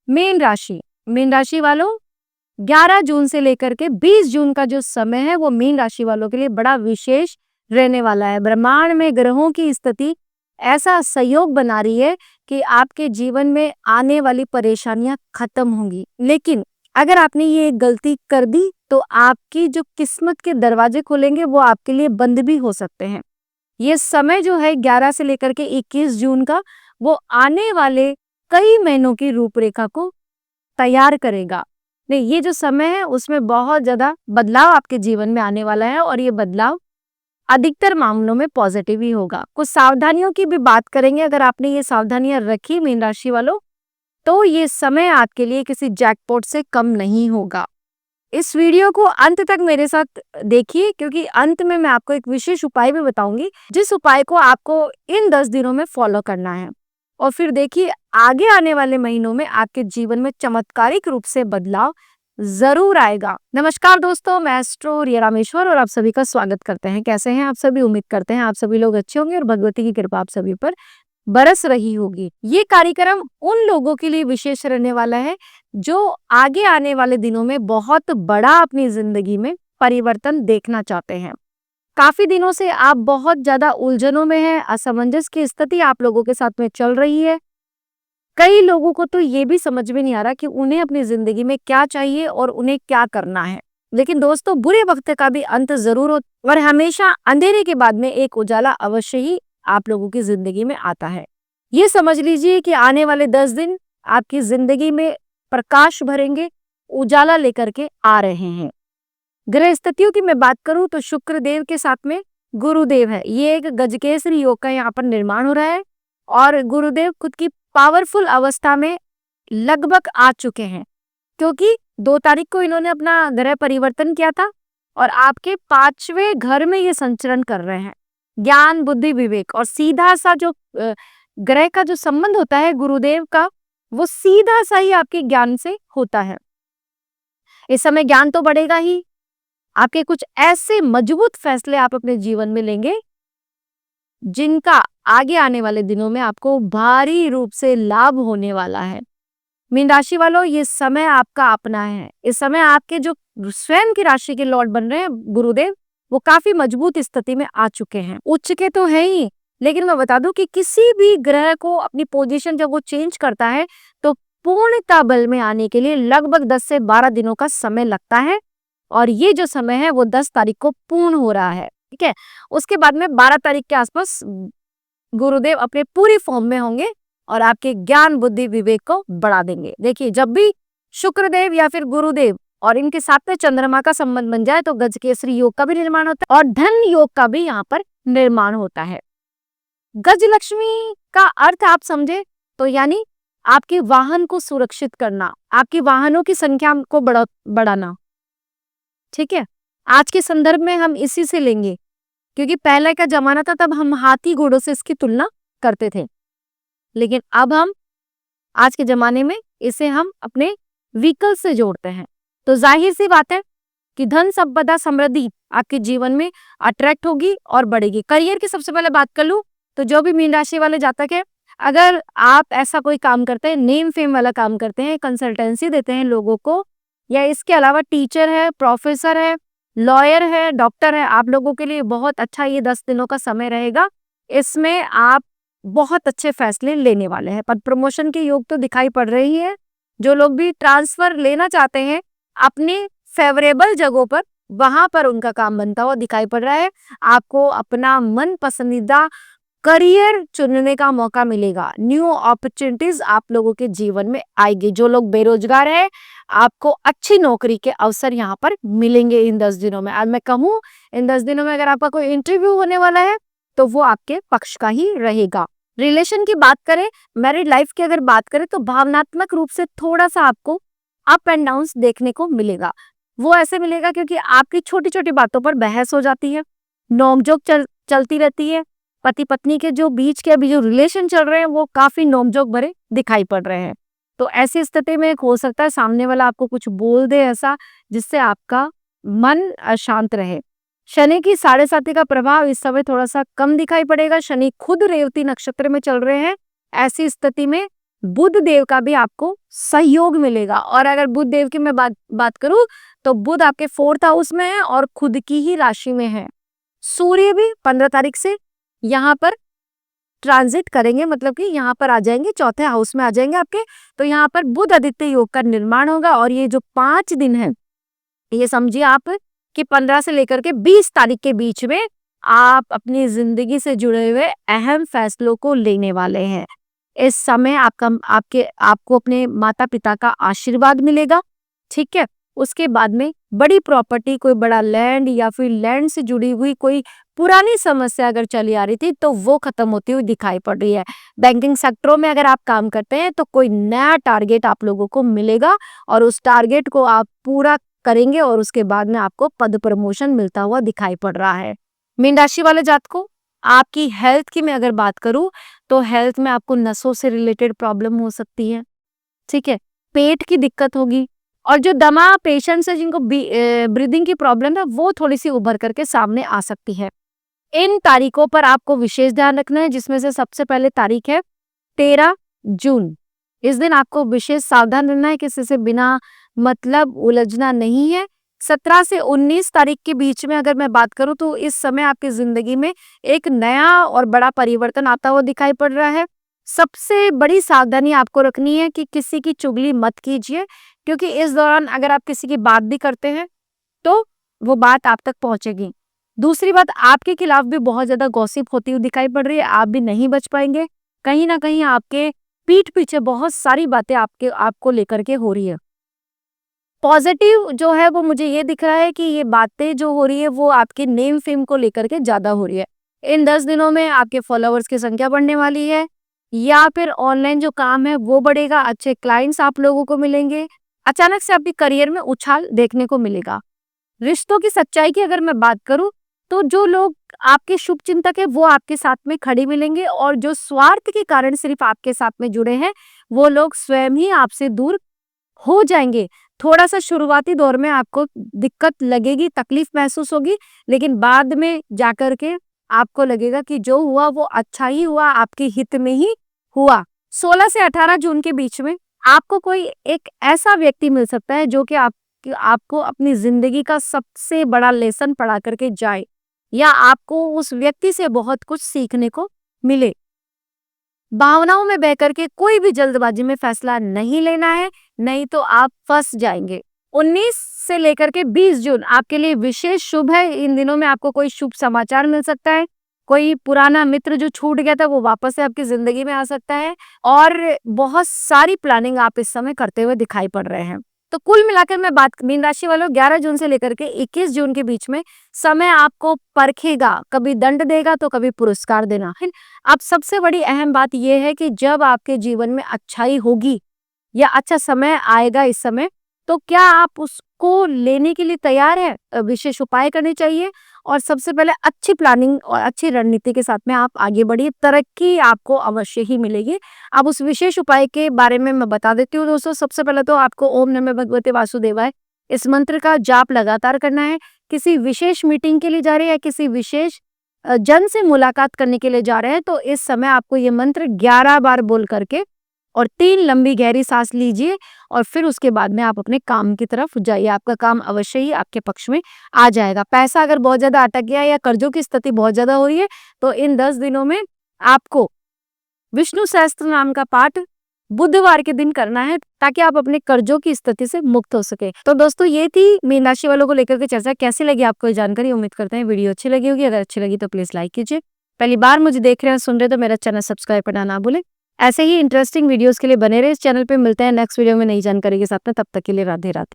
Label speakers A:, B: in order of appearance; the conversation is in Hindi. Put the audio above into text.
A: मीन राशि वालों 11 जून से लेकर के 20 जून का जो समय है वो मीन राशि वालों के लिए बड़ा विशेष रहने वाला है। ब्रह्मांड में ग्रहों की स्थिति ऐसा सहयोग बना रही है कि आपके जीवन में आने वाली परेशानियां खत्म होंगी। लेकिन अगर आपने ये गलती कर दी तो आपकी जो किस्मत के दरवाजे खुलेंगे वो आपके लिए बंद भी हो सकते हैं। ये समय जो है 11 से लेकर के 21 जून का, वो आने वाले कई महीनों की रूपरेखा को तैयार करेगा। नहीं, ये जो समय है उसमें बहुत ज्यादा बदलाव आपके जीवन में आने वाला है और ये बदलाव अधिकतर मामलों में पॉजिटिव ही होगा। कुछ सावधानियों की भी बात करेंगे। अगर आपने ये सावधानियां रखी मीन राशि वालों, तो ये समय आपके लिए किसी जैकपॉट से कम नहीं होगा। इस वीडियो को अंत तक मेरे साथ देखिए, क्योंकि अंत में मैं आपको एक विशेष उपाय भी बताऊंगी, जिस उपाय को आपको इन 10 दिनों में फॉलो करना है। और फिर देखिए आगे आने वाले महीनों में आपके जीवन में चमत्कारिक रूप से बदलाव जरूर आएगा। नमस्कार दोस्तों, मैं एस्ट्रो रिया रामेश्वर और आप सभी का स्वागत करते हैं। कैसे हैं आप सभी? उम्मीद करते हैं आप सभी लोग अच्छे होंगे और भगवती की कृपा आप सभी पर बरस रही होगी। ये कार्यक्रम उन लोगों के लिए विशेष रहने वाला है जो आगे आने वाले दिनों में बहुत बड़ा अपनी जिंदगी में परिवर्तन देखना चाहते हैं। काफी दिनों से आप बहुत ज्यादा उलझनों में हैं, असमंजस की स्थिति आप लोगों के साथ में चल रही है। कई लोगों को तो ये भी समझ में नहीं आ रहा कि उन्हें अपनी जिंदगी में क्या चाहिए और उन्हें क्या करना है। लेकिन दोस्तों, बुरे वक्त का भी अंत जरूर हो और हमेशा अंधेरे के बाद में एक उजाला अवश्य ही आप लोगों की जिंदगी में आता है। ये समझ लीजिए कि आने वाले 10 दिन आपकी जिंदगी में प्रकाश भरेंगे, उजाला लेकर के आ रहे हैं। ग्रह स्थितियों की मैं बात करूं तो शुक्र देव के साथ में गुरुदेव है। ये एक गजकेसरी योग का यहाँ पर निर्माण हो रहा है और गुरुदेव खुद की पावरफुल अवस्था में लगभग आ चुके हैं, क्योंकि 2 तारीख को इन्होंने अपना ग्रह परिवर्तन किया था और आपके 5वें घर में ये संचरण कर रहे हैं। ज्ञान, बुद्धि, विवेक और सीधा सा जो ग्रह का जो संबंध होता है गुरुदेव का, वो सीधा सा ही आपके ज्ञान से होता है। इस समय ज्ञान तो बढ़ेगा ही, आपके कुछ ऐसे मजबूत फैसले आप अपने जीवन में लेंगे जिनका आगे आने वाले दिनों में आपको भारी रूप से लाभ होने वाला है। मीन राशि वालों, ये समय आपका अपना है। इस समय आपके जो स्वयं की राशि के लॉर्ड बन रहे हैं गुरुदेव, वो काफी मजबूत स्थिति में आ चुके हैं। उच्च के तो है ही, लेकिन मैं बता दूं कि किसी भी ग्रह को अपनी पोजीशन जब वो चेंज करता है तो पूर्णता बल में आने के लिए लगभग 10 से 12 दिनों का समय लगता है और ये जो समय है वो 10 तारीख को पूर्ण हो रहा है। ठीक है, उसके बाद में 12 तारीख के आसपास गुरुदेव अपने पूरी फॉर्म में होंगे और आपके ज्ञान, बुद्धि, विवेक को बढ़ा देंगे। देखिए, जब भी शुक्रदेव या फिर गुरुदेव और इनके साथ में चंद्रमा का संबंध बन जाए तो गजकेसरी योग का भी निर्माण होता है और धन योग का भी यहाँ पर निर्माण होता है। गजलक्ष्मी का अर्थ आप समझे तो यानी आपके वाहन को सुरक्षित करना, आपके वाहनों की संख्या को बढ़ाना। ठीक है, आज के संदर्भ में हम इसी से लेंगे, क्योंकि पहले का जमाना था तब हम हाथी घोड़ों से इसकी तुलना करते थे, लेकिन अब हम आज के जमाने में इसे हम अपने व्हीकल से जोड़ते हैं। तो जाहिर सी बात है कि धन, संपदा, समृद्धि आपके जीवन में अट्रैक्ट होगी और बढ़ेगी। करियर की सबसे पहले बात कर लूं तो जो भी मीन राशि वाले जातक है, अगर आप ऐसा कोई काम करते हैं, नेम फेम वाला काम करते हैं, कंसल्टेंसी देते हैं लोगों को, या इसके अलावा टीचर है, प्रोफेसर है, लॉयर है, डॉक्टर है, आप लोगों के लिए बहुत अच्छा ये 10 दिनों का समय रहेगा। इसमें आप बहुत अच्छे फैसले लेने वाले हैं। पद प्रमोशन के योग तो दिखाई पड़ रही है। जो लोग भी ट्रांसफर लेना चाहते हैं अपने फेवरेबल जगहों पर, वहां पर उनका काम बनता हुआ दिखाई पड़ रहा है। आपको अपना मन पसंदीदा करियर चुनने का मौका मिलेगा। न्यू अपॉर्चुनिटीज आप लोगों के जीवन में आएगी। जो लोग बेरोजगार है, आपको अच्छी नौकरी के अवसर यहाँ पर मिलेंगे इन 10 दिनों में। आज मैं कहूँ, इन 10 दिनों में अगर आपका कोई इंटरव्यू होने वाला है तो वो आपके पक्ष का ही रहेगा। रिलेशन की बात करें, मैरिड लाइफ की अगर बात करें, तो भावनात्मक रूप से थोड़ा सा आपको अप एंड डाउन देखने को मिलेगा। वो ऐसे मिलेगा क्योंकि आपकी छोटी छोटी बातों पर बहस हो जाती है, नोकझोंक चलती रहती है। पति पत्नी के जो बीच के अभी जो रिलेशन चल रहे हैं वो काफी नोकझोंक भरे दिखाई पड़ रहे हैं। तो ऐसी स्थिति में हो सकता है सामने वाला आपको कुछ बोल दे ऐसा जिससे आपका मन अशांत रहे। शनि की 7.5 का प्रभाव इस समय थोड़ा सा कम दिखाई पड़ेगा। शनि खुद रेवती नक्षत्र में चल रहे हैं। ऐसी स्थिति में बुध देव का भी आपको सहयोग मिलेगा। और अगर बुध देव की मैं बात करूं तो बुध आपके 4th हाउस में है और खुद की ही राशि में है। सूर्य भी 15 तारीख से यहाँ पर ट्रांजिट करेंगे, मतलब कि यहाँ पर आ जाएंगे, 4थे हाउस में आ जाएंगे आपके। तो यहाँ पर बुध आदित्य योग का निर्माण होगा। और ये जो 5 दिन है, ये समझिए आप कि 15 से लेकर के 20 तारीख के बीच में आप अपनी जिंदगी से जुड़े हुए अहम फैसलों को लेने वाले हैं। इस समय आपको अपने माता पिता का आशीर्वाद मिलेगा, ठीक है। उसके बाद में बड़ी प्रॉपर्टी, कोई बड़ा लैंड या फिर लैंड से जुड़ी हुई कोई पुरानी समस्या अगर चली आ रही थी तो वो खत्म होती हुई दिखाई पड़ रही है। बैंकिंग सेक्टरों में अगर आप काम करते हैं तो कोई नया टारगेट आप लोगों को मिलेगा और उस टारगेट को आप पूरा करेंगे और उसके बाद में आपको पद प्रमोशन मिलता हुआ दिखाई पड़ रहा है। मीन राशि वाले जातकों, आपकी हेल्थ की मैं अगर बात करूं तो हेल्थ में आपको नसों से रिलेटेड प्रॉब्लम हो सकती है, ठीक है। पेट की दिक्कत होगी और जो दमा पेशेंट्स है जिनको ब्रीदिंग की प्रॉब्लम है वो थोड़ी सी उभर करके सामने आ सकती है। इन तारीखों पर आपको विशेष ध्यान रखना है, जिसमें से सबसे पहले तारीख है 13 जून। इस दिन आपको विशेष सावधान रहना है, किसी से बिना मतलब उलझना नहीं है। 17 से 19 तारीख के बीच में अगर मैं बात करूं तो इस समय आपकी जिंदगी में एक नया और बड़ा परिवर्तन आता हुआ दिखाई पड़ रहा है। सबसे बड़ी सावधानी आपको रखनी है कि किसी की चुगली मत कीजिए, क्योंकि इस दौरान अगर आप किसी की बात भी करते हैं तो वो बात आप तक पहुंचेगी। दूसरी बात, आपके खिलाफ भी बहुत ज्यादा गॉसिप होती हुई दिखाई पड़ रही है, आप भी नहीं बच पाएंगे। कहीं ना कहीं आपके पीठ पीछे बहुत सारी बातें आपको लेकर के हो रही है। पॉजिटिव जो है वो मुझे ये दिख रहा है कि ये बातें जो हो रही है वो आपके नेम फेम को लेकर के ज्यादा हो रही है। इन 10 दिनों में आपके फॉलोअर्स की संख्या बढ़ने वाली है, या फिर ऑनलाइन जो काम है वो बढ़ेगा, अच्छे क्लाइंट्स आप लोगों को मिलेंगे, अचानक से आपके करियर में उछाल देखने को मिलेगा। रिश्तों की सच्चाई की अगर मैं बात करूं तो जो लोग आपके शुभ चिंतक है वो आपके साथ में खड़े मिलेंगे, और जो स्वार्थ के कारण सिर्फ आपके साथ में जुड़े हैं वो लोग स्वयं ही आपसे दूर हो जाएंगे। थोड़ा सा शुरुआती दौर में आपको दिक्कत लगेगी, तकलीफ महसूस होगी, लेकिन बाद में जाकर के आपको लगेगा कि जो हुआ वो अच्छा ही हुआ, आपके हित में ही हुआ। 16 से 18 जून के बीच में आपको कोई एक ऐसा व्यक्ति मिल सकता है जो कि आपको अपनी जिंदगी का सबसे बड़ा लेसन पढ़ा करके जाए, या आपको उस व्यक्ति से बहुत कुछ सीखने को मिले। भावनाओं में बह करके कोई भी जल्दबाजी में फैसला नहीं लेना है, नहीं तो आप फंस जाएंगे। 19 से लेकर के 20 जून आपके लिए विशेष शुभ है। इन दिनों में आपको कोई शुभ समाचार मिल सकता है, कोई पुराना मित्र जो छूट गया था वो वापस से आपकी जिंदगी में आ सकता है, और बहुत सारी प्लानिंग आप इस समय करते हुए दिखाई पड़ रहे हैं। तो कुल मिलाकर मैं बात, मीन राशि वालों, 11 जून से लेकर के 21 जून के बीच में समय आपको परखेगा, कभी दंड देगा तो कभी पुरस्कार देना है। अब सबसे बड़ी अहम बात यह है कि जब आपके जीवन में अच्छाई होगी या अच्छा समय आएगा इस समय, तो क्या आप उसको लेने के लिए तैयार है? विशेष उपाय करने चाहिए, और सबसे पहले अच्छी प्लानिंग और अच्छी रणनीति के साथ में आप आगे बढ़िए, तरक्की आपको अवश्य ही मिलेगी। अब उस विशेष उपाय के बारे में मैं बता देती हूँ दोस्तों। सबसे पहले तो आपको ओम नमः भगवते वासुदेवाय इस मंत्र का जाप लगातार करना है। किसी विशेष मीटिंग के लिए जा रहे हैं या किसी विशेष जन से मुलाकात करने के लिए जा रहे हैं तो इस समय आपको ये मंत्र 11 बार बोल करके और 3 लंबी गहरी सांस लीजिए, और फिर उसके बाद में आप अपने काम की तरफ जाइए। आपका काम अवश्य ही आपके पक्ष में आ जाएगा। पैसा अगर बहुत ज्यादा अटक गया या कर्जों की स्थिति बहुत ज्यादा हो रही है तो इन 10 दिनों में आपको विष्णु सहस्त्र नाम का पाठ बुधवार के दिन करना है, ताकि आप अपने कर्जों की स्थिति से मुक्त हो सके। तो दोस्तों ये थी मीन राशि वालों को लेकर के चर्चा। कैसी लगी आपको ये जानकारी? उम्मीद करते हैं वीडियो अच्छी लगी होगी। अगर अच्छी लगी तो प्लीज लाइक कीजिए। पहली बार मुझे देख रहे हैं, सुन रहे तो मेरा चैनल सब्सक्राइब करना ना भूलें। ऐसे ही इंटरेस्टिंग वीडियोस के लिए बने रहे इस चैनल पे। मिलते हैं नेक्स्ट वीडियो में नई जानकारी के साथ में, तब तक के लिए राधे राधे।